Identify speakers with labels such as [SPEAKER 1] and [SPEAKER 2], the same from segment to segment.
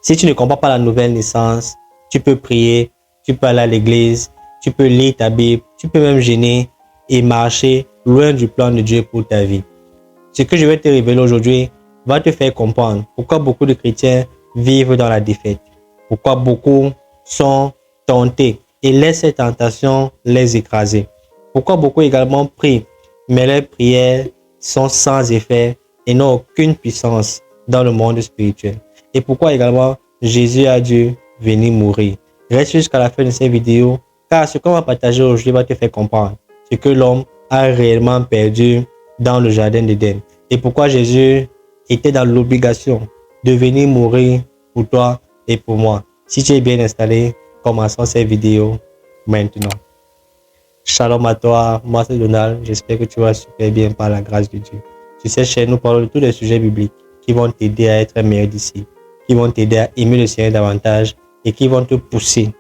[SPEAKER 1] Si tu ne comprends pas la nouvelle naissance, tu peux prier, tu peux aller à l'église, tu peux lire ta Bible, tu peux même jeûner et marcher loin du plan de Dieu pour ta vie. Ce que je vais te révéler aujourd'hui va te faire comprendre pourquoi beaucoup de chrétiens vivent dans la défaite, pourquoi beaucoup sont tentés et laissent ces tentations les écraser, pourquoi beaucoup également prient, mais leurs prières sont sans effet et n'ont aucune puissance dans le monde spirituel. Et pourquoi également Jésus a dû venir mourir. Reste jusqu'à la fin de cette vidéo, car ce qu'on va partager aujourd'hui va te faire comprendre ce que l'homme a réellement perdu dans le jardin d'Éden et pourquoi Jésus était dans l'obligation de venir mourir pour toi et pour moi. Si tu es bien installé, commençons cette vidéo maintenant. Shalom à toi, moi c'est Donald, j'espère que tu vas super bien par la grâce de Dieu. Sur cette chaîne, nous parlons de tous les sujets bibliques qui vont t'aider à être un meilleur disciple, qui vont t'aider à aimer le Seigneur davantage et qui vont te pousser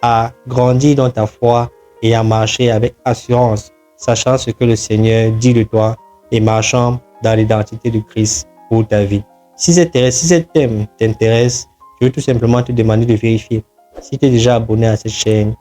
[SPEAKER 1] à grandir dans ta foi et à marcher avec assurance, sachant ce que le Seigneur dit de toi et marchant dans l'identité de Christ pour ta vie. Si ce thème t'intéresse, je veux tout simplement te demander de vérifier si tu es déjà abonné à cette chaîne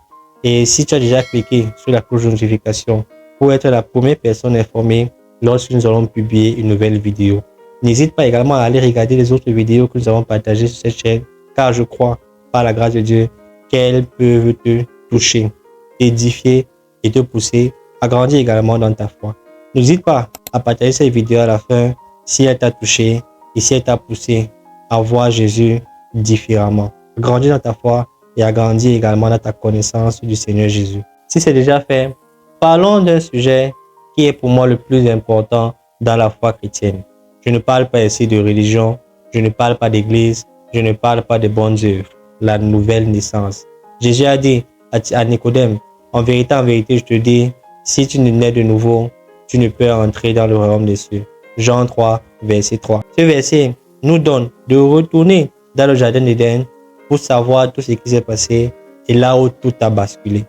[SPEAKER 1] et si tu as déjà cliqué sur la cloche de notification pour être la première personne informée lorsque nous allons publier une nouvelle vidéo. N'hésite pas également à aller regarder les autres vidéos que nous avons partagées sur cette chaîne, car je crois, par la grâce de Dieu, qu'elles peuvent te toucher, t'édifier et te pousser à grandir également dans ta foi. N'hésite pas à partager cette vidéo à la fin si elle t'a touché et si elle t'a poussé à voir Jésus différemment, à grandir dans ta foi et à grandir également dans ta connaissance du Seigneur Jésus. Si c'est déjà fait, parlons d'un sujet qui est pour moi le plus important dans la foi chrétienne. Je ne parle pas ici de religion, je ne parle pas d'église, je ne parle pas de bonnes œuvres, la nouvelle naissance. Jésus a dit à Nicodème, en vérité, je te dis, si tu ne nais de nouveau, tu ne peux entrer dans le royaume des cieux. Jean 3, verset 3. Ce verset nous donne de retourner dans le jardin d'Éden pour savoir tout ce qui s'est passé et là où tout a basculé.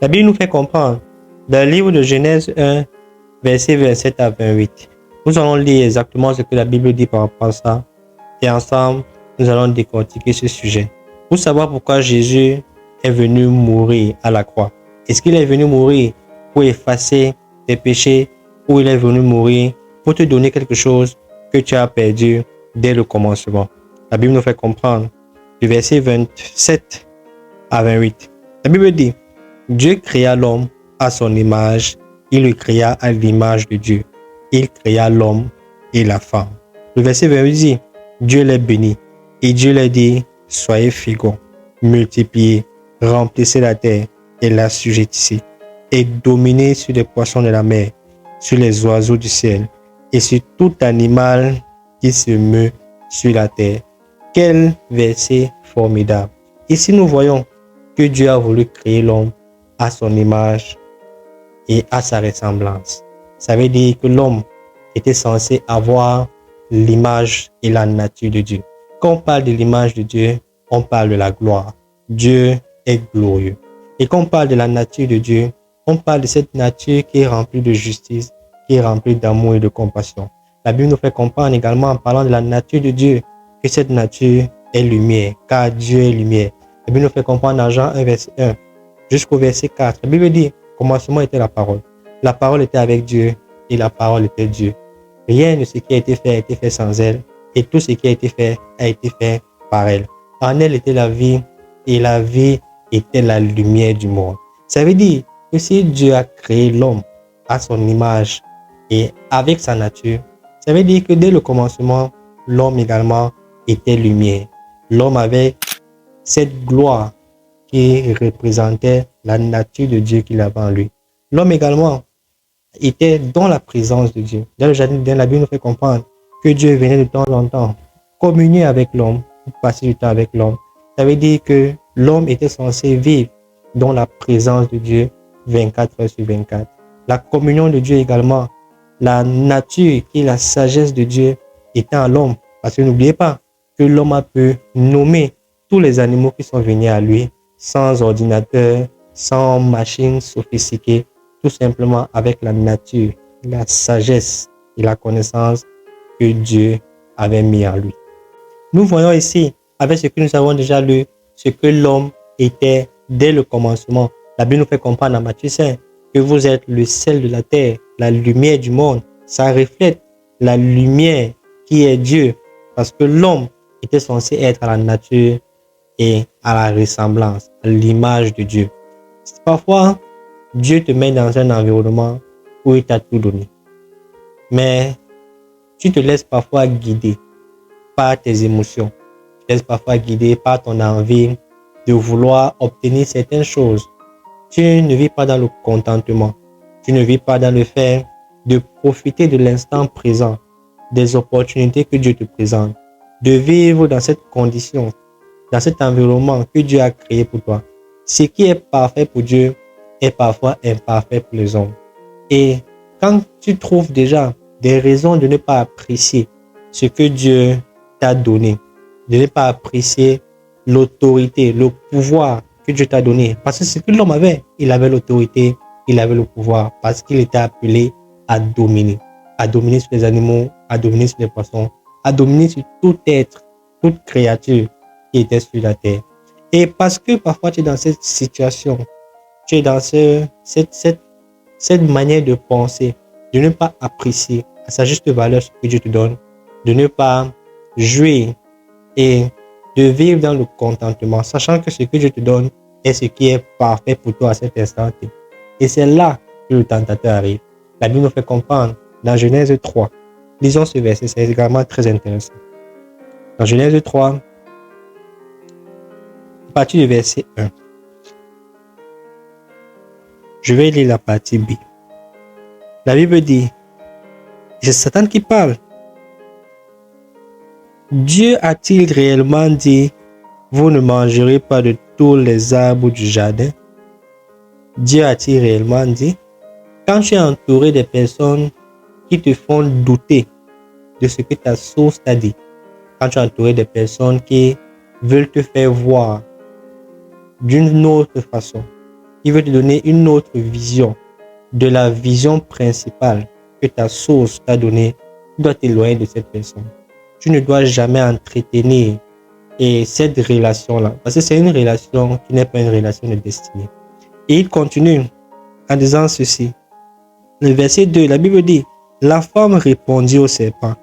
[SPEAKER 1] La Bible nous fait comprendre dans le livre de Genèse 1, verset 27 à 28. Nous allons lire exactement ce que la Bible dit par rapport à ça et ensemble, nous allons décortiquer ce sujet pour savoir pourquoi Jésus est venu mourir à la croix. Est-ce qu'il est venu mourir pour effacer tes péchés ou il est venu mourir pour te donner quelque chose que tu as perdu dès le commencement? La Bible nous fait comprendre du verset 27 à 28. La Bible dit, Dieu créa l'homme à son image, il le créa à l'image de Dieu. Il créa l'homme et la femme. Le verset 28 dit, Dieu les bénit et Dieu les dit, soyez féconds, multipliez, remplissez la terre et l'assujettissez et dominez sur les poissons de la mer, sur les oiseaux du ciel et sur tout animal qui se meut sur la terre. Quel verset formidable. Ici nous voyons que Dieu a voulu créer l'homme à son image et à sa ressemblance. Ça veut dire que l'homme était censé avoir l'image et la nature de Dieu. Quand on parle de l'image de Dieu, on parle de la gloire. Dieu est glorieux. Et quand on parle de la nature de Dieu, on parle de cette nature qui est remplie de justice, qui est remplie d'amour et de compassion. La Bible nous fait comprendre également en parlant de la nature de Dieu que cette nature est lumière, car Dieu est lumière. La Bible nous fait comprendre dans Jean 1, verset 1 jusqu'au verset 4. La Bible dit, au commencement était la parole. La parole était avec Dieu et la parole était Dieu. Rien de ce qui a été fait sans elle et tout ce qui a été fait par elle. En elle était la vie et la vie était la lumière du monde. Ça veut dire que si Dieu a créé l'homme à son image et avec sa nature, ça veut dire que dès le commencement, l'homme également était lumière. L'homme avait cette gloire qui représentait la nature de Dieu qu'il avait en lui. L'homme également était dans la présence de Dieu. Dans le jardin d'Éden, la Bible nous fait comprendre que Dieu venait de temps en temps communier avec l'homme, passer du temps avec l'homme. Ça veut dire que l'homme était censé vivre dans la présence de Dieu 24 heures sur 24. La communion de Dieu également, la nature et la sagesse de Dieu était en l'homme. Parce que n'oubliez pas que l'homme a pu nommer tous les animaux qui sont venus à lui sans ordinateur, sans machine sophistiquée, tout simplement avec la nature, la sagesse et la connaissance que Dieu avait mis en lui. Nous voyons ici avec ce que nous avons déjà lu, ce que l'homme était dès le commencement. La Bible nous fait comprendre dans Matthieu 5 que vous êtes le sel de la terre, la lumière du monde. Ça reflète la lumière qui est Dieu, parce que l'homme était censé être à la nature et à la ressemblance, à l'image de Dieu. Parfois, Dieu te met dans un environnement où il t'a tout donné. Mais tu te laisses parfois guider par tes émotions. Tu te laisses parfois guider par ton envie de vouloir obtenir certaines choses. Tu ne vis pas dans le contentement. Tu ne vis pas dans le fait de profiter de l'instant présent, des opportunités que Dieu te présente, de vivre dans cette condition, dans cet environnement que Dieu a créé pour toi. Ce qui est parfait pour Dieu est parfois imparfait pour les hommes. Et quand tu trouves déjà des raisons de ne pas apprécier ce que Dieu t'a donné, de ne pas apprécier l'autorité, le pouvoir que Dieu t'a donné, parce que ce que l'homme avait, il avait l'autorité, il avait le pouvoir, parce qu'il était appelé à dominer sur les animaux, à dominer sur les poissons, à dominer sur tout être, toute créature qui était sur la terre. Et parce que parfois tu es dans cette situation, tu es dans cette manière de penser, de ne pas apprécier à sa juste valeur ce que Dieu te donne, de ne pas jouer et de vivre dans le contentement, sachant que ce que Dieu te donne est ce qui est parfait pour toi à cet instant. Et c'est là que le tentateur arrive. La Bible nous fait comprendre dans Genèse 3. Lisons ce verset, c'est également très intéressant. Dans Genèse 3, à partir du verset 1. Je vais lire la partie B. La Bible dit, c'est Satan qui parle. Dieu a-t-il réellement dit, vous ne mangerez pas de tous les arbres du jardin? Dieu a-t-il réellement dit? Quand tu es entouré de personnes qui te font douter de ce que ta source t'a dit, quand tu es entouré de personnes qui veulent te faire voir d'une autre façon, qui veulent te donner une autre vision de la vision principale que ta source t'a donnée, tu dois t'éloigner de cette personne. Tu ne dois jamais entretenir cette relation-là, parce que c'est une relation qui n'est pas une relation de destinée. Et il continue en disant ceci. Le verset 2, la Bible dit, la femme répondit au serpent,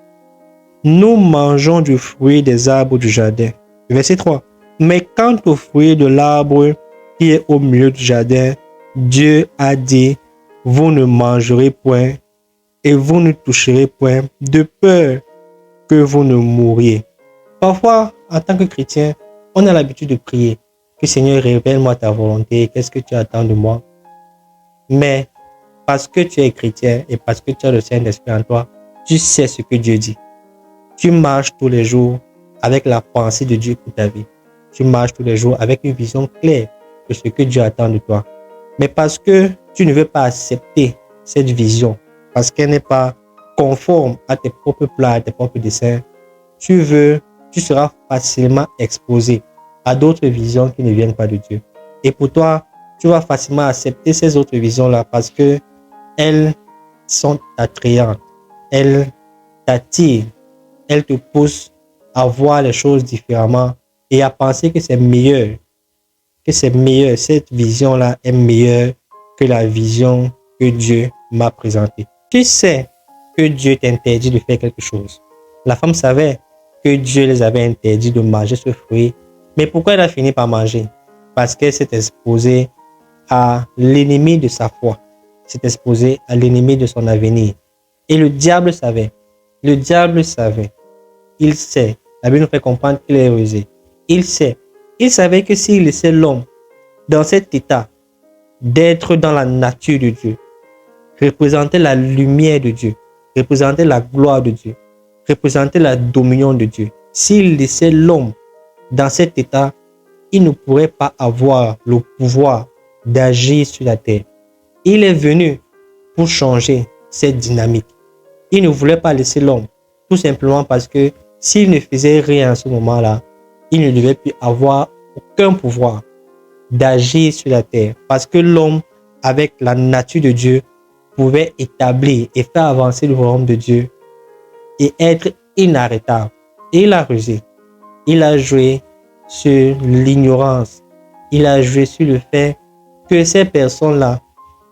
[SPEAKER 1] nous mangeons du fruit des arbres du jardin. Le verset 3, mais quant au fruit de l'arbre qui est au milieu du jardin, Dieu a dit, vous ne mangerez point et vous ne toucherez point, de peur que vous ne mouriez. Parfois, en tant que chrétien, on a l'habitude de prier que Seigneur, révèle-moi ta volonté, qu'est-ce que tu attends de moi? Mais parce que tu es chrétien et parce que tu as le Saint-Esprit en toi, tu sais ce que Dieu dit. Tu marches tous les jours avec la pensée de Dieu pour ta vie. Tu marches tous les jours avec une vision claire de ce que Dieu attend de toi. Mais parce que tu ne veux pas accepter cette vision, parce qu'elle n'est pas conforme à tes propres plans, à tes propres desseins, tu seras facilement exposé à d'autres visions qui ne viennent pas de Dieu. Et pour toi, tu vas facilement accepter ces autres visions-là parce que elles sont attrayantes, elles t'attirent, elles te poussent à voir les choses différemment et à penser que c'est meilleur, cette vision-là est meilleure que la vision que Dieu m'a présentée. Tu sais que Dieu t'interdit de faire quelque chose. La femme savait que Dieu les avait interdit de manger ce fruit, mais pourquoi elle a fini par manger? Parce qu'elle s'est exposée à l'ennemi de sa foi, s'est exposée à l'ennemi de son avenir. Et le diable savait, il sait, la Bible nous fait comprendre qu'il est rusé. Il savait que s'il laissait l'homme dans cet état d'être dans la nature de Dieu, représenter la lumière de Dieu, représenter la gloire de Dieu, représenter la dominion de Dieu, s'il laissait l'homme dans cet état, il ne pourrait pas avoir le pouvoir d'agir sur la terre. Il est venu pour changer cette dynamique. Il ne voulait pas laisser l'homme, tout simplement parce que s'il ne faisait rien à ce moment-là, il ne devait plus avoir aucun pouvoir d'agir sur la terre. Parce que l'homme, avec la nature de Dieu, pouvait établir et faire avancer le royaume de Dieu et être inarrêtable. Et il a rusé. il a joué sur l'ignorance. Il a joué sur le fait que ces personnes-là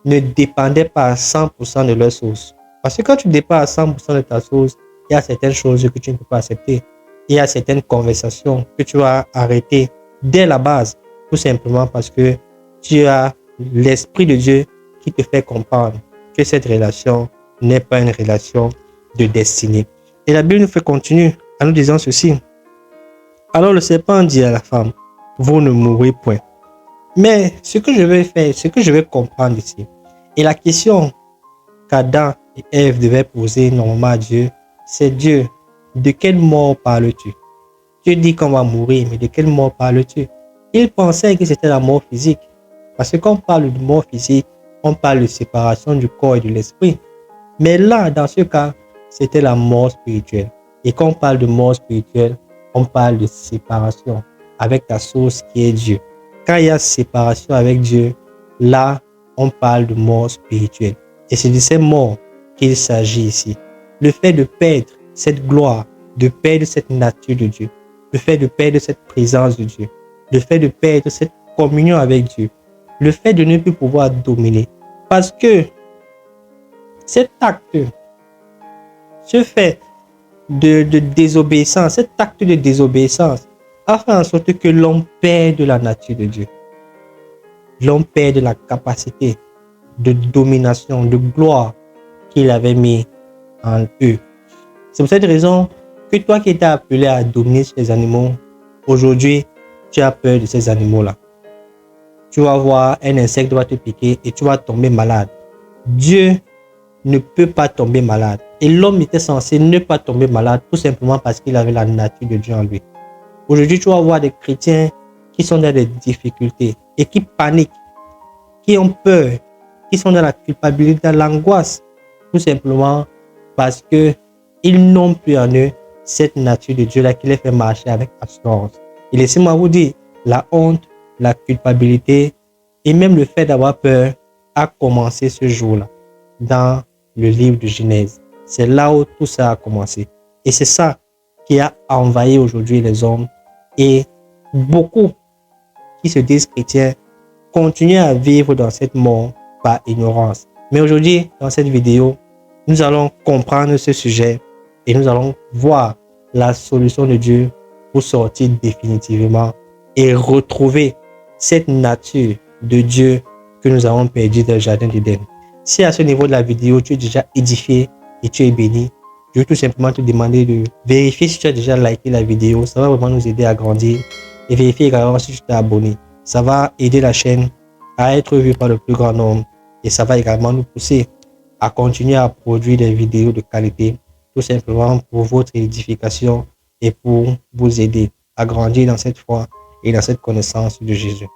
[SPEAKER 1] ne dépendaient pas à 100% de leur source. Parce que quand tu dépends à 100% de ta source, il y a certaines choses que tu ne peux pas accepter. Il y a certaines conversations que tu vas arrêter dès la base, tout simplement parce que tu as l'Esprit de Dieu qui te fait comprendre que cette relation n'est pas une relation de destinée. Et la Bible nous fait continuer en nous disant ceci. Alors le serpent dit à la femme, vous ne mourrez point. Mais ce que je vais faire, ce que je vais comprendre ici, et la question qu'Adam et Ève devaient poser normalement à Dieu, c'est Dieu, de quelle mort parles-tu? Dieu dit qu'on va mourir, mais de quelle mort parles-tu? Ils pensaient que c'était la mort physique. Parce que quand on parle de mort physique, on parle de séparation du corps et de l'esprit. Mais là, dans ce cas, c'était la mort spirituelle. Et quand on parle de mort spirituelle, on parle de séparation avec ta source qui est Dieu. Quand il y a séparation avec Dieu, là, on parle de mort spirituelle. Et c'est de ces morts qu'il s'agit ici. Le fait de perdre cette gloire, de perdre cette nature de Dieu, le fait de perdre cette présence de Dieu, le fait de perdre cette communion avec Dieu, le fait de ne plus pouvoir dominer. Parce que cet acte, ce fait de désobéissance, cet acte de désobéissance a fait en sorte que l'homme perde la nature de Dieu. L'homme perd la capacité de domination, de gloire qu'il avait mis en eux. C'est pour cette raison que toi qui étais appelé à dominer ces animaux, aujourd'hui, tu as peur de ces animaux-là. Tu vas voir un insecte va te piquer et tu vas tomber malade. Dieu ne peut pas tomber malade. Et l'homme était censé ne pas tomber malade tout simplement parce qu'il avait la nature de Dieu en lui. Aujourd'hui, tu vas voir des chrétiens qui sont dans des difficultés et qui paniquent, qui ont peur, qui sont dans la culpabilité, dans l'angoisse, tout simplement parce qu'ils n'ont plus en eux cette nature de Dieu-là qui les fait marcher avec assurance. Et laissez-moi vous dire, la honte, la culpabilité et même le fait d'avoir peur a commencé ce jour-là dans le livre de Genèse. C'est là où tout ça a commencé. Et c'est ça qui a envahi aujourd'hui les hommes. Et beaucoup qui se disent chrétiens continuent à vivre dans cette mort par ignorance. Mais aujourd'hui, dans cette vidéo, nous allons comprendre ce sujet et nous allons voir la solution de Dieu pour sortir définitivement et retrouver cette nature de Dieu que nous avons perdue dans le jardin d'Éden. Si à ce niveau de la vidéo, tu es déjà édifié et tu es béni, je veux tout simplement te demander de vérifier si tu as déjà liké la vidéo. Ça va vraiment nous aider à grandir. Et vérifier également si tu t'es abonné. Ça va aider la chaîne à être vue par le plus grand nombre. Et ça va également nous pousser à continuer à produire des vidéos de qualité. Tout simplement pour votre édification et pour vous aider à grandir dans cette foi et dans cette connaissance de Jésus.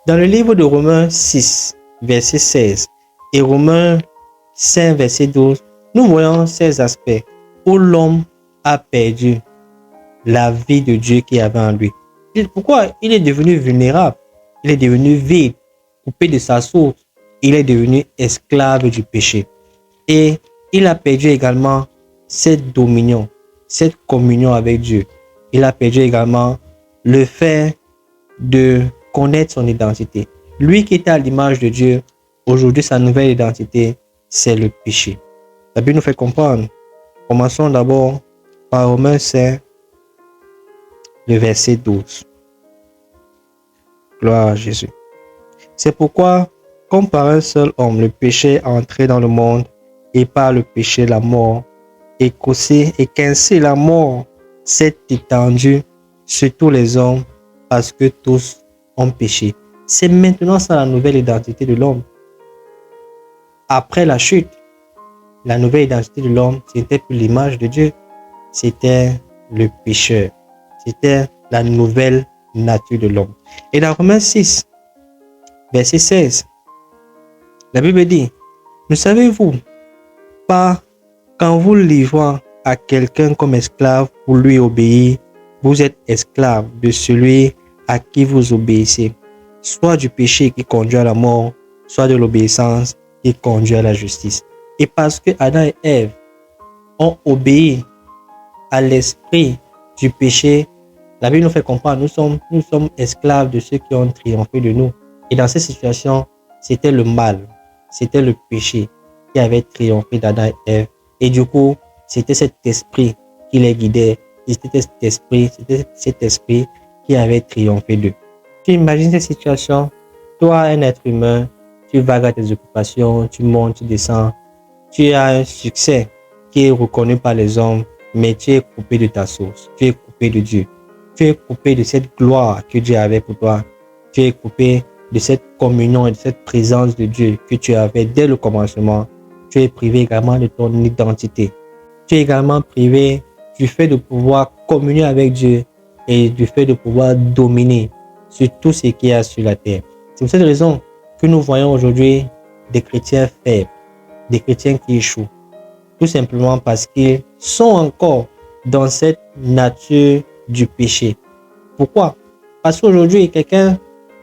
[SPEAKER 1] Dans le livre de Romains 6, verset 16 et Romains 5, verset 12, nous voyons ces aspects où l'homme a perdu la vie de Dieu qu'il avait en lui. Pourquoi? Il est devenu vulnérable, il est devenu vide, coupé de sa source, il est devenu esclave du péché. Et il a perdu également cette dominion, cette communion avec Dieu. Il a perdu également le fait de connaître son identité. Lui qui était à l'image de Dieu, aujourd'hui sa nouvelle identité, c'est le péché. La Bible nous fait comprendre. Commençons d'abord par Romains 5, le verset 12. Gloire à Jésus. C'est pourquoi, comme par un seul homme, le péché est entré dans le monde, et par le péché la mort, et qu'ainsi la mort s'est étendue sur tous les hommes, parce que tous ont péché. C'est maintenant ça la nouvelle identité de l'homme. Après la chute, la nouvelle identité de l'homme, c'était plus l'image de Dieu, c'était le pécheur. C'était la nouvelle nature de l'homme. Et dans Romains 6, verset 16, la Bible dit, ne savez-vous pas qu'en vous livrant à quelqu'un comme esclave pour lui obéir, vous êtes esclave de celui à qui vous obéissez, soit du péché qui conduit à la mort, soit de l'obéissance qui conduit à la justice. Et parce que Adam et Ève ont obéi à l'esprit du péché, La Bible nous fait comprendre, nous sommes esclaves de ceux qui ont triomphé de nous. Et dans cette situation, c'était le mal, c'était le péché qui avait triomphé d'Adam et Ève. Et du coup, c'était cet esprit qui les guidait. C'était cet esprit qui avait triomphé d'eux. Tu imagines cette situation, toi, un être humain, tu vagues à tes occupations, tu montes, tu descends, tu as un succès qui est reconnu par les hommes, mais tu es coupé de ta source, tu es coupé de Dieu. Tu es coupé de cette gloire que Dieu avait pour toi. Tu es coupé de cette communion et de cette présence de Dieu que tu avais dès le commencement. Tu es privé également de ton identité. Tu es également privé du fait de pouvoir communier avec Dieu et du fait de pouvoir dominer sur tout ce qu'il y a sur la terre. C'est pour cette raison que nous voyons aujourd'hui des chrétiens faibles, des chrétiens qui échouent. Tout simplement parce qu'ils sont encore dans cette nature du péché. Pourquoi? Parce qu'aujourd'hui, quelqu'un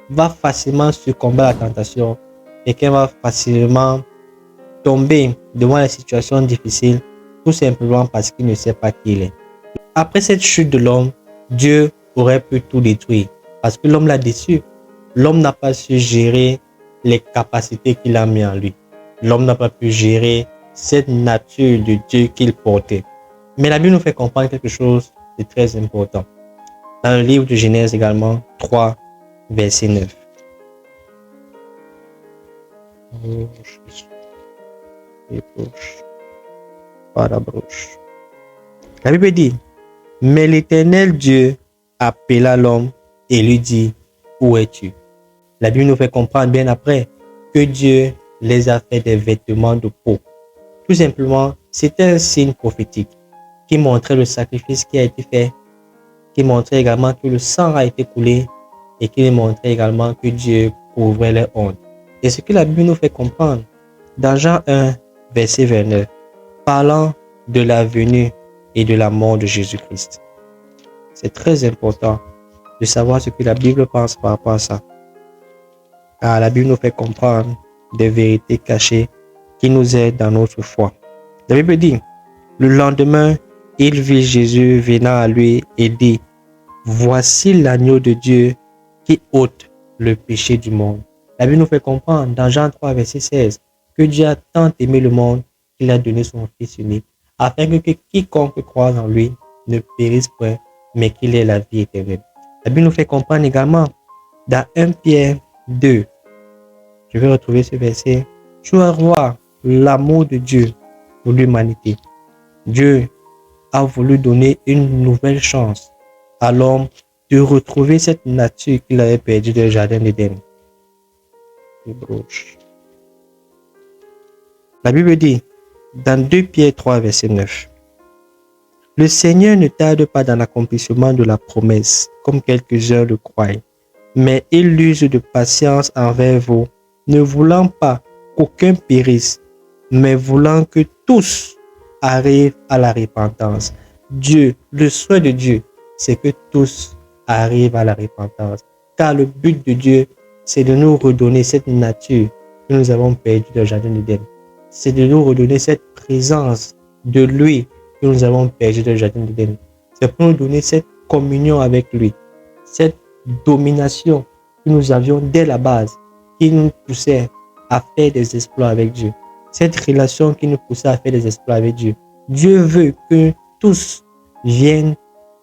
[SPEAKER 1] va facilement succomber à la tentation. Quelqu'un va facilement tomber devant les situations difficiles, tout simplement parce qu'il ne sait pas qui il est. Après cette chute de l'homme, Dieu aurait pu tout détruire parce que l'homme l'a déçu. L'homme n'a pas su gérer les capacités qu'il a mis en lui. L'homme n'a pas pu gérer cette nature de Dieu qu'il portait. Mais la Bible nous fait comprendre quelque chose de très important. Dans le livre de Genèse également, 3, verset 9. La Bible dit, mais l'Éternel Dieu appela l'homme et lui dit, où es-tu? La Bible nous fait comprendre bien après que Dieu les a fait des vêtements de peau. Tout simplement, c'était un signe prophétique qui montrait le sacrifice qui a été fait, qui montrait également que le sang a été coulé et qui montrait également que Dieu couvrait les hontes. Et ce que la Bible nous fait comprendre dans Jean 1, verset 29, parlant de la venue et de la mort de Jésus-Christ. C'est très important de savoir ce que la Bible pense par rapport à ça. Car la Bible nous fait comprendre des vérités cachées qui nous aident dans notre foi. La Bible dit, le lendemain, il vit Jésus venant à lui et dit, voici l'agneau de Dieu qui ôte le péché du monde. La Bible nous fait comprendre dans Jean 3, verset 16, que Dieu a tant aimé le monde qu'il a donné son Fils unique, afin que quiconque croit en lui ne périsse point, mais qu'il ait la vie éternelle. La Bible nous fait comprendre également dans 1 Pierre 2, je vais retrouver ce verset, tu vas voir l'amour de Dieu pour l'humanité. Dieu a voulu donner une nouvelle chance à l'homme de retrouver cette nature qu'il avait perdue dans le jardin d'Éden. La Bible dit, dans 2 Pierre 3, verset 9, le Seigneur ne tarde pas dans l'accomplissement de la promesse, comme quelques-uns le croient, mais il use de patience envers vous, ne voulant pas qu'aucun périsse, mais voulant que tous arrivent à la repentance. Dieu, le souhait de Dieu, c'est que tous arrivent à la repentance. Car le but de Dieu, c'est de nous redonner cette nature que nous avons perdue dans le jardin d'Éden. C'est de nous redonner cette présence de lui que nous avons perdue dans le jardin d'Éden. C'est pour nous donner cette communion avec lui, cette domination que nous avions dès la base, qui nous poussait à faire des exploits avec Dieu. Cette relation qui nous poussait à faire des exploits avec Dieu. Dieu veut que tous viennent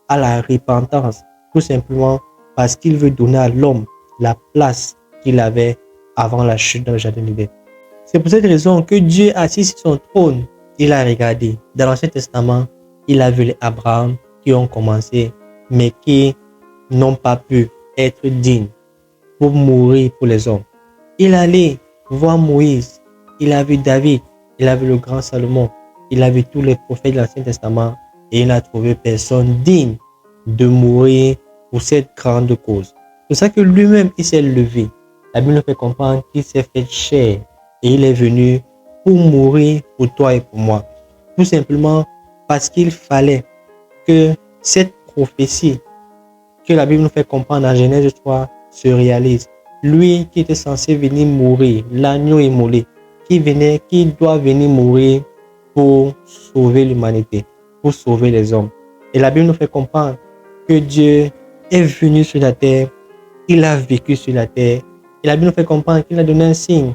[SPEAKER 1] à la repentance, tout simplement parce qu'il veut donner à l'homme la place qu'il avait avant la chute dans le jardin d'Éden. C'est pour cette raison que Dieu, assis sur son trône, il a regardé. Dans l'Ancien Testament, il a vu les Abraham qui ont commencé, mais qui n'ont pas pu être dignes pour mourir pour les hommes. Il allait voir Moïse, il a vu David, il a vu le grand Salomon, il a vu tous les prophètes de l'Ancien Testament et il n'a trouvé personne digne de mourir pour cette grande cause. C'est pour ça que lui-même, il s'est levé. La Bible nous fait comprendre qu'il s'est fait chair et il est venu pour mourir pour toi et pour moi. Tout simplement parce qu'il fallait que cette prophétie que la Bible nous fait comprendre dans Genèse 3 se réalise. Lui qui était censé venir mourir, l'agneau immolé, qui doit venir mourir pour sauver l'humanité, pour sauver les hommes. Et la Bible nous fait comprendre que Dieu est venu sur la terre, il a vécu sur la terre. Et la Bible nous fait comprendre qu'il a donné un signe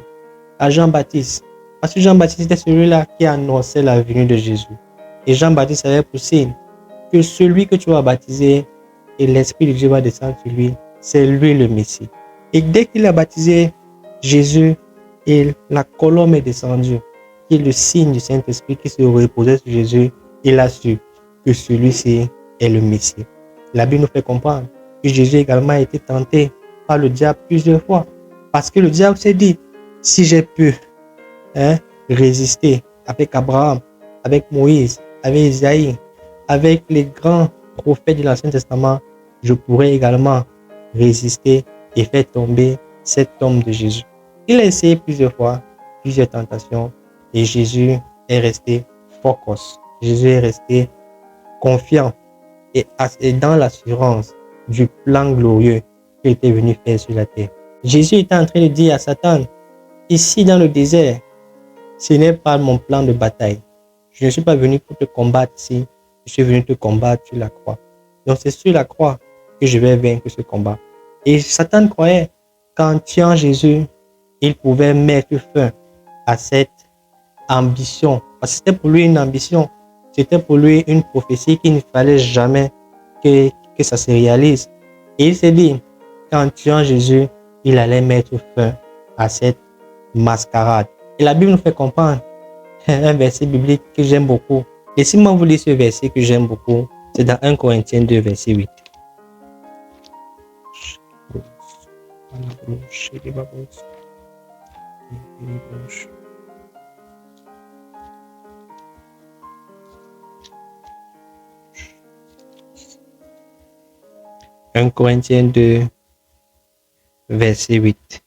[SPEAKER 1] à Jean-Baptiste. Parce que Jean-Baptiste était celui-là qui annonçait la venue de Jésus. Et Jean-Baptiste avait pour signe que celui que tu vas baptiser et l'Esprit de Dieu va descendre sur lui, c'est lui le Messie. Et dès qu'il a baptisé Jésus et la colombe est descendue, qui est le signe du Saint-Esprit qui se reposait sur Jésus, il a su que celui-ci est le Messie. La Bible nous fait comprendre que Jésus également a été tenté par le diable plusieurs fois. Parce que le diable s'est dit, si j'ai pu résister avec Abraham, avec Moïse, avec Isaïe, avec les grands prophètes de l'Ancien Testament, je pourrais également résister et faire tomber cet homme de Jésus. Il a essayé plusieurs fois, plusieurs tentations, et Jésus est resté focus. Jésus est resté confiant et dans l'assurance du plan glorieux qu'il était venu faire sur la terre. Jésus était en train de dire à Satan, ici dans le désert, ce n'est pas mon plan de bataille. Je ne suis pas venu pour te combattre ici, je suis venu te combattre sur la croix. Donc c'est sur la croix que je vais vaincre ce combat. Et Satan croyait qu'en tuant Jésus, il pouvait mettre fin à cette ambition. Parce que c'était pour lui une ambition. C'était pour lui une prophétie qu'il ne fallait jamais que ça se réalise. Et il s'est dit qu'en tuant Jésus, il allait mettre fin à cette mascarade. Et la Bible nous fait comprendre un verset biblique que j'aime beaucoup. Et si moi vous lisez ce verset que j'aime beaucoup, c'est dans 1 Corinthiens 2, verset 8. 1 Corinthiens 2, verset 8.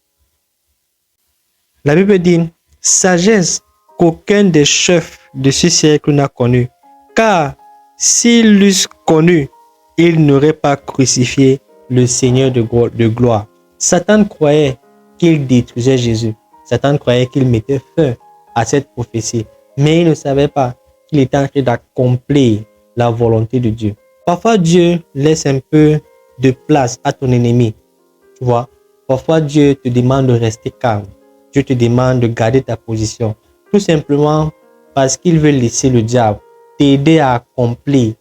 [SPEAKER 1] La Bible dit, sagesse qu'aucun des chefs de ce siècle n'a connue, car s'ils l'eussent connu, ils n'auraient pas crucifié le Seigneur de gloire. Satan croyait qu'il détruisait Jésus. Satan croyait qu'il mettait fin à cette prophétie, mais il ne savait pas qu'il était en train d'accomplir la volonté de Dieu. Parfois, Dieu laisse un peu de place à ton ennemi. Tu vois, parfois Dieu te demande de rester calme. Dieu te demande de garder ta position. Tout simplement parce qu'il veut laisser le diable t'aider à accomplir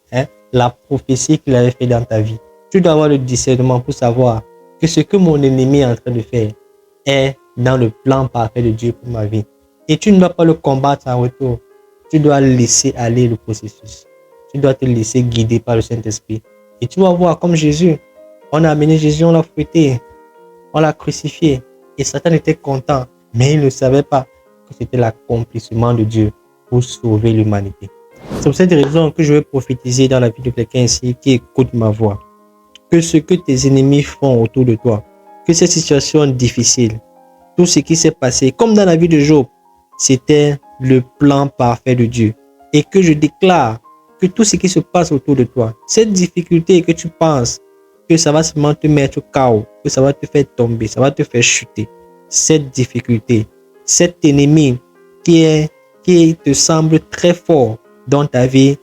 [SPEAKER 1] la prophétie qu'il avait fait dans ta vie. Tu dois avoir le discernement pour savoir que ce que mon ennemi est en train de faire est dans le plan parfait de Dieu pour ma vie. Et tu ne dois pas le combattre en retour. Tu dois laisser aller le processus. Tu dois te laisser guider par le Saint-Esprit. Et tu vas voir comme Jésus. On a amené Jésus, on l'a fouetté, on l'a crucifié. Et Satan était content, mais il ne savait pas que c'était l'accomplissement de Dieu pour sauver l'humanité. C'est pour cette raison que je vais prophétiser dans la vie de quelqu'un ici qui écoute ma voix. Que ce que tes ennemis font autour de toi, que ces situations difficiles, tout ce qui s'est passé, comme dans la vie de Job, c'était le plan parfait de Dieu. Et que je déclare que tout ce qui se passe autour de toi, cette difficulté que tu penses que ça va seulement te mettre au chaos, que ça va te faire tomber, ça va te faire chuter, cette difficulté, cet ennemi qui te semble très fort dans ta vie,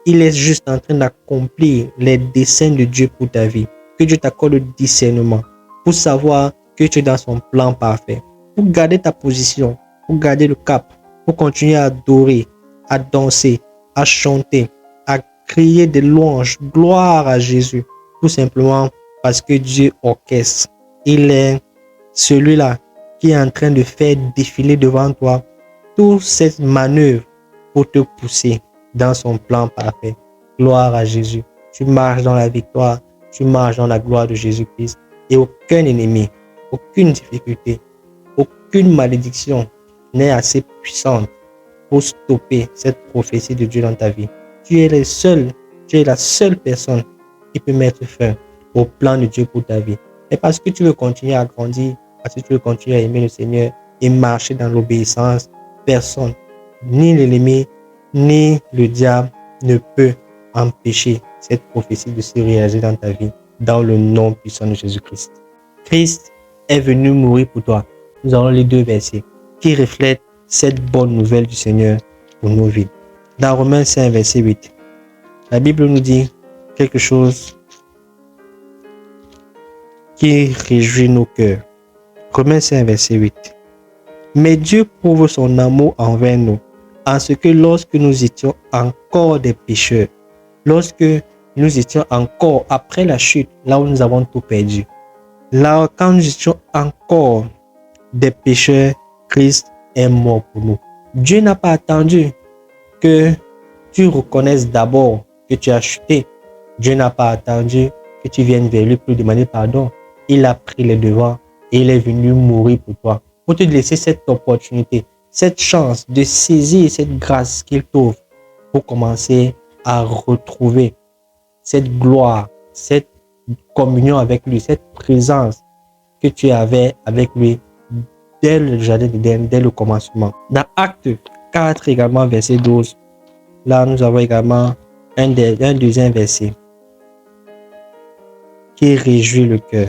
[SPEAKER 1] il est juste en train d'accomplir les desseins de Dieu pour ta vie. Que Dieu t'accorde le discernement pour savoir que tu es dans son plan parfait. Pour garder ta position, pour garder le cap, pour continuer à adorer, à danser, à chanter, à crier des louanges, gloire à Jésus. Tout simplement parce que Dieu orchestre. Il est celui-là qui est en train de faire défiler devant toi toute cette manœuvre pour te pousser dans son plan parfait. Gloire à Jésus. Tu marches dans la victoire, tu marches dans la gloire de Jésus-Christ. Et aucun ennemi, aucune difficulté, aucune malédiction n'est assez puissante pour stopper cette prophétie de Dieu dans ta vie. Tu es la seule personne qui peut mettre fin au plan de Dieu pour ta vie. Et parce que tu veux continuer à grandir, parce que tu veux continuer à aimer le Seigneur et marcher dans l'obéissance, personne, ni l'ennemi, ni le diable ne peut empêcher cette prophétie de se réaliser dans ta vie, dans le nom puissant de Jésus-Christ. Christ est venu mourir pour toi. Nous avons les deux versets qui reflètent cette bonne nouvelle du Seigneur pour nos vies. Dans Romains 5, verset 8, la Bible nous dit quelque chose qui réjouit nos cœurs. Romains 5, verset 8. Mais Dieu prouve son amour envers nous, en ce que lorsque nous étions encore des pécheurs, lorsque nous étions encore après la chute, là où nous avons tout perdu, là quand nous étions encore des pécheurs, Christ est mort pour nous. Dieu n'a pas attendu que tu reconnaisses d'abord que tu as chuté. Dieu n'a pas attendu que tu viennes vers lui pour demander pardon. Il a pris les devants et il est venu mourir pour toi, pour te laisser cette opportunité, cette chance de saisir cette grâce qu'il t'offre pour commencer à retrouver cette gloire, cette communion avec lui, cette présence que tu avais avec lui dès le jardin d'Éden, dès le commencement. Dans Acte 4 également, verset 12, là nous avons également un deuxième verset qui réjouit le cœur.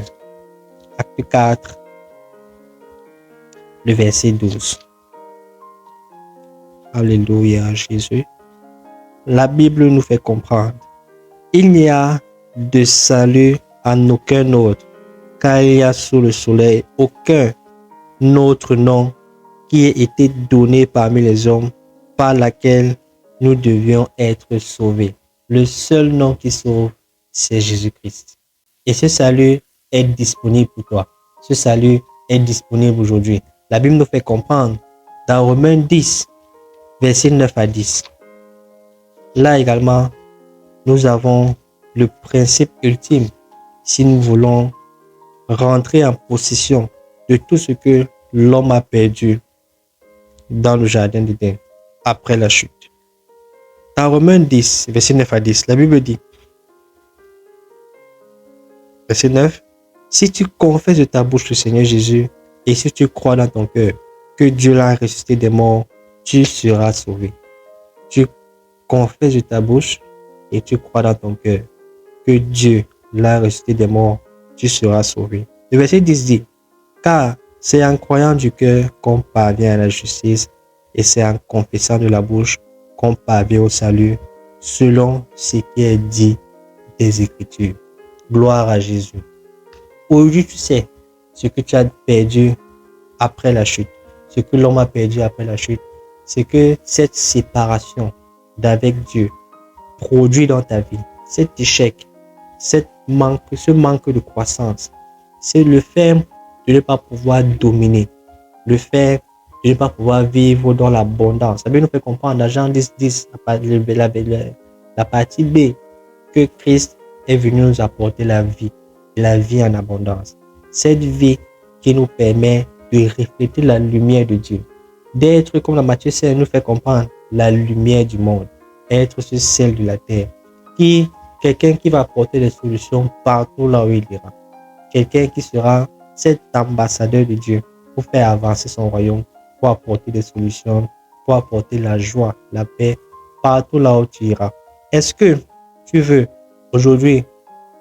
[SPEAKER 1] Acte 4, le verset 12. Alléluia, Jésus. La Bible nous fait comprendre. Il n'y a de salut en aucun autre, car il n'y a sous le soleil aucun autre nom qui ait été donné parmi les hommes par laquelle nous devions être sauvés. Le seul nom qui sauve, c'est Jésus-Christ. Et ce salut est disponible pour toi. Ce salut est disponible aujourd'hui. La Bible nous fait comprendre dans Romains 10, versets 9 à 10. Là également, nous avons le principe ultime si nous voulons rentrer en possession de tout ce que l'homme a perdu dans le jardin d'Éden après la chute. Dans Romains 10, verset 9 à 10, la Bible dit, verset 9, si tu confesses de ta bouche le Seigneur Jésus et si tu crois dans ton cœur que Dieu l'a ressuscité des morts, tu seras sauvé. Tu confesses de ta bouche et tu crois dans ton cœur que Dieu l'a ressuscité des morts, tu seras sauvé. Le verset 10 dit, car c'est en croyant du cœur qu'on parvient à la justice et c'est en confessant de la bouche qu'on parvient au salut, selon ce qui est dit des Écritures. Gloire à Jésus. Aujourd'hui, tu sais ce que tu as perdu après la chute, ce que l'homme a perdu après la chute, c'est que cette séparation d'avec Dieu produit dans ta vie, cet échec, ce manque de croissance, c'est le fait de ne pas pouvoir dominer, le fait de ne pas pouvoir vivre dans l'abondance. Ça veut nous faire comprendre dans Jean 10, la partie B, que Christ est venu nous apporter la vie en abondance. Cette vie qui nous permet de refléter la lumière de Dieu, d'être, comme la Matthieu 5 nous fait comprendre, la lumière du monde, être ce sel de la terre, quelqu'un qui va apporter des solutions partout là où il ira, quelqu'un qui sera cet ambassadeur de Dieu pour faire avancer son royaume, pour apporter des solutions, pour apporter la joie, la paix partout là où tu iras. Est-ce que tu veux aujourd'hui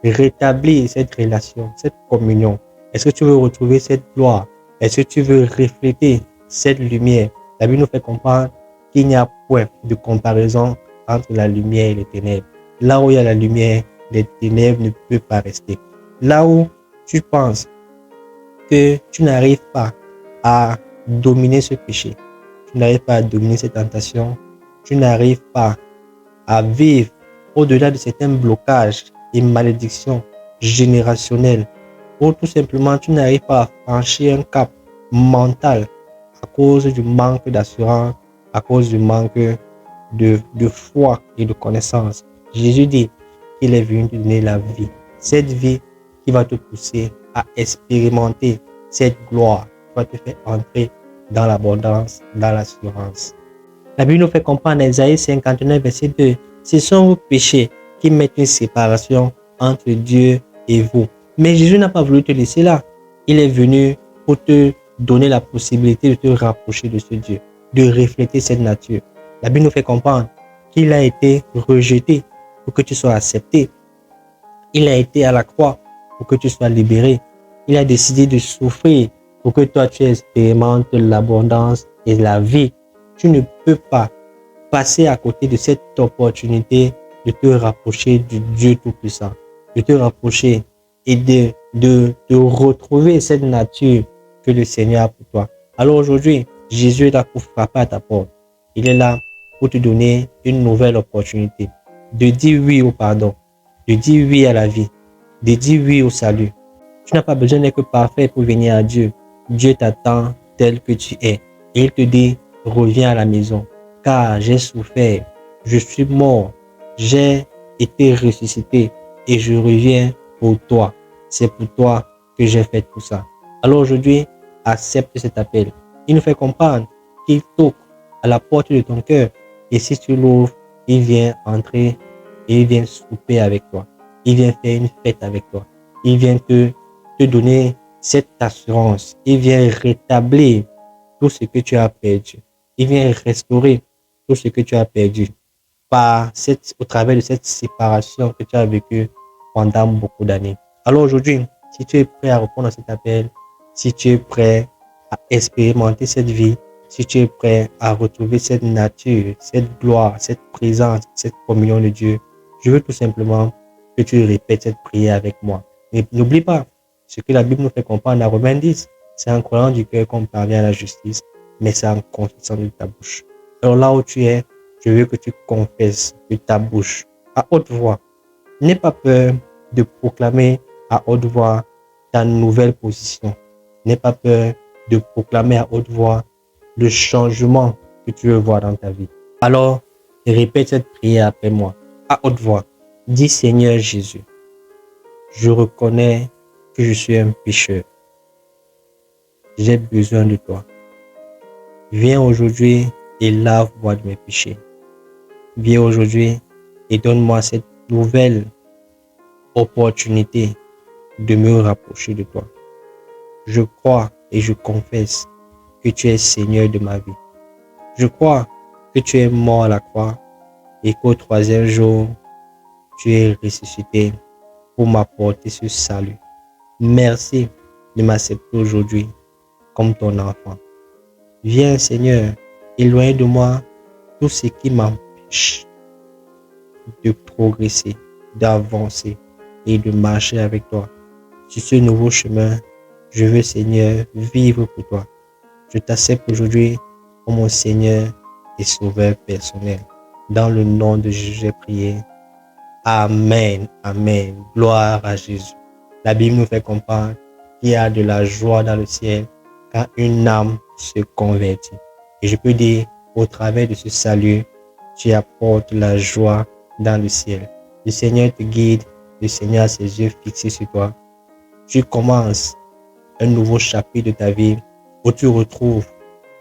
[SPEAKER 1] rétablir cette relation, cette communion? Est-ce que tu veux retrouver cette gloire? Est-ce que tu veux refléter cette lumière? La Bible nous fait comprendre qu'il n'y a point de comparaison entre la lumière et les ténèbres. Là où il y a la lumière, les ténèbres ne peuvent pas rester. Là où tu penses que tu n'arrives pas à dominer ce péché, tu n'arrives pas à dominer cette tentation, tu n'arrives pas à vivre au-delà de certains blocages et malédictions générationnelles, ou tout simplement tu n'arrives pas à franchir un cap mental à cause du manque d'assurance, à cause du manque de foi et de connaissance. Jésus dit qu'il est venu te donner la vie, cette vie qui va te pousser à expérimenter cette gloire, qui va te faire entrer dans l'abondance, dans l'assurance. La Bible nous fait comprendre dans Isaïe 59, verset 2, ce sont vos péchés qui mettent une séparation entre Dieu et vous. Mais Jésus n'a pas voulu te laisser là. Il est venu pour te donner la possibilité de te rapprocher de ce Dieu, de refléter cette nature. La Bible nous fait comprendre qu'il a été rejeté pour que tu sois accepté. Il a été à la croix pour que tu sois libéré. Il a décidé de souffrir pour que toi tu expérimentes l'abondance et la vie. Tu ne peux pas passer à côté de cette opportunité de te rapprocher du Dieu Tout-Puissant, de te rapprocher et de de retrouver cette nature que le Seigneur a pour toi. Alors aujourd'hui, Jésus est là pour frapper à ta porte. Il est là pour te donner une nouvelle opportunité de dire oui au pardon, de dire oui à la vie, de dire oui au salut. Tu n'as pas besoin d'être parfait pour venir à Dieu. Dieu t'attend tel que tu es. Et il te dit, reviens à la maison, car j'ai souffert, je suis mort, j'ai été ressuscité et je reviens pour toi. C'est pour toi que j'ai fait tout ça. Alors aujourd'hui, accepte cet appel. Il nous fait comprendre qu'il toque à la porte de ton cœur. Et si tu l'ouvres, il vient entrer et il vient souper avec toi. Il vient faire une fête avec toi. Il vient te donner cette assurance. Il vient rétablir tout ce que tu as perdu. Il vient restaurer tout ce que tu as perdu au travers de cette séparation que tu as vécue pendant beaucoup d'années. Alors aujourd'hui, si tu es prêt à répondre à cet appel, si tu es prêt à expérimenter cette vie, si tu es prêt à retrouver cette nature, cette gloire, cette présence, cette communion de Dieu, je veux tout simplement que tu répètes cette prière avec moi. Mais n'oublie pas, ce que la Bible nous fait comprendre dans Romains 10, c'est en croyant du cœur qu'on parvient à la justice, mais c'est en confessant de ta bouche. Alors là où tu es, je veux que tu confesses de ta bouche à haute voix. N'aie pas peur de proclamer à haute voix ta nouvelle position. N'aie pas peur de proclamer à haute voix le changement que tu veux voir dans ta vie. Alors, répète cette prière après moi, à haute voix. Dis Seigneur Jésus, je reconnais que je suis un pécheur. J'ai besoin de toi. Viens aujourd'hui et lave-moi de mes péchés. Viens aujourd'hui et donne-moi cette nouvelle opportunité de me rapprocher de toi. Je crois et je confesse que tu es Seigneur de ma vie. Je crois que tu es mort à la croix et qu'au troisième jour, tu es ressuscité pour m'apporter ce salut. Merci de m'accepter aujourd'hui comme ton enfant. Viens Seigneur, éloigne de moi tout ce qui m'empêche de progresser, d'avancer et de marcher avec toi. Sur ce nouveau chemin, je veux Seigneur vivre pour toi. Je t'accepte aujourd'hui comme mon Seigneur et Sauveur personnel. Dans le nom de Jésus, j'ai prié. Amen. Amen. Gloire à Jésus. La Bible nous fait comprendre qu'il y a de la joie dans le ciel quand une âme se convertit. Et je peux dire, au travers de ce salut, tu apportes la joie dans le ciel. Le Seigneur te guide, le Seigneur a ses yeux fixés sur toi. Tu commences un nouveau chapitre de ta vie où tu retrouves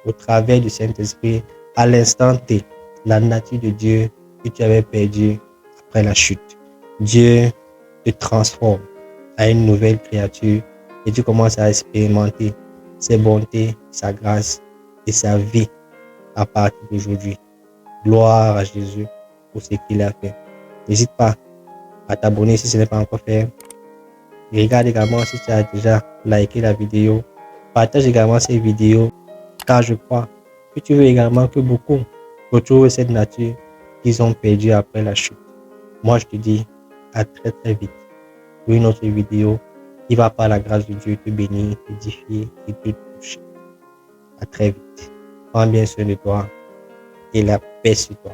[SPEAKER 1] au travers du Saint-Esprit à l'instant T la nature de Dieu que tu avais perdue après la chute. Dieu te transforme à une nouvelle créature et tu commences à expérimenter ses bontés, sa grâce et sa vie à partir d'aujourd'hui. Gloire à Jésus pour ce qu'il a fait. N'hésite pas à t'abonner si ce n'est pas encore fait. Regarde également si tu as déjà liké la vidéo. Partage également cette vidéo car je crois que tu veux également que beaucoup retrouvent cette nature qu'ils ont perdue après la chute. Moi, je te dis à très très vite pour une autre vidéo qui va par la grâce de Dieu te bénir, t'édifier et te toucher. À très vite. Prends bien soin de toi et la paix sur toi.